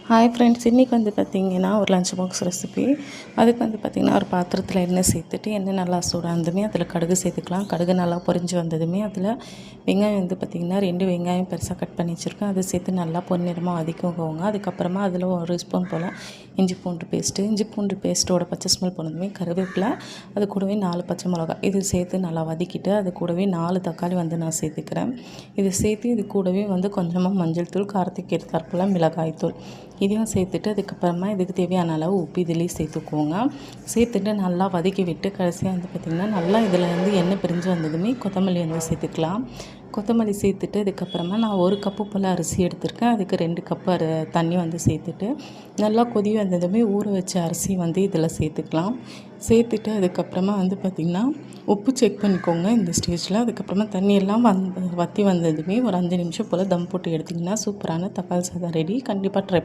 Hi friends, இன்றைக்கி வந்து பார்த்திங்கன்னா ஒரு லஞ்ச் பாக்ஸ் ரெசிபி. அதுக்கு வந்து பார்த்திங்கன்னா ஒரு பாத்திரத்தில் எண்ணெய் சேர்த்துட்டு எண்ணெய் நல்லா சூடானதுமே அதில் கடுகு சேர்த்துக்கலாம். கடுகு நல்லா பொரிஞ்சு வந்ததுமே அதில் வெங்காயம் வந்து பார்த்திங்கன்னா 2 வெங்காயம் பெருசாக கட் பண்ணி வச்சுருக்கேன். அதை சேர்த்து நல்லா பொன்னிறமாக வதக்கிக்கோங்க. அதுக்கப்புறமா அதில் 1 ஸ்பூன் போல் இஞ்சி பூண்டு பேஸ்ட்டோட பச்சை ஸ்மெல் போனதுமே கருவேப்பிலை, அது கூடவே 4 பச்சை மிளகாய் இது சேர்த்து நல்லா வதக்கிட்டு அது கூடவே 4 தக்காளி வந்து நான் சேர்த்துக்கிறேன். இது சேர்த்து இது கூடவே வந்து கொஞ்சமாக மஞ்சள் தூள், காரத்துக்கு ஏற்றாற்போல் மிளகாய் தூள் இதையும் சேர்த்துட்டு அதுக்கப்புறமா இதுக்கு தேவையான அளவு உப்பு இதிலேயே சேர்த்துக்கோங்க. சேர்த்துட்டு நல்லா வதக்கி விட்டு கடைசியாக வந்து பார்த்திங்கன்னா நல்லா இதில் வந்து எண்ணெய் பிரிஞ்சு வந்ததுமே கொத்தமல்லி வந்து சேர்த்துக்கலாம். கொத்தமல்லி சேர்த்துட்டு அதுக்கப்புறமா நான் 1 கப்பு போல் அரிசி எடுத்திருக்கேன். அதுக்கு 2 கப்பு தண்ணி வந்து சேர்த்துட்டு நல்லா கொதி வந்ததுமே ஊற வச்ச அரிசி வந்து இதில் சேர்த்துக்கலாம். சேர்த்துட்டு அதுக்கப்புறமா வந்து பார்த்திங்கன்னா உப்பு செக் பண்ணிக்கோங்க இந்த ஸ்டேஜில். அதுக்கப்புறமா தண்ணியெல்லாம் வற்றி வந்ததுமே ஒரு 5 நிமிஷம் போல் தம் போட்டு எடுத்திங்கன்னா சூப்பரான தக்காளி சாதம் ரெடி. கண்டிப்பாக ட்ரை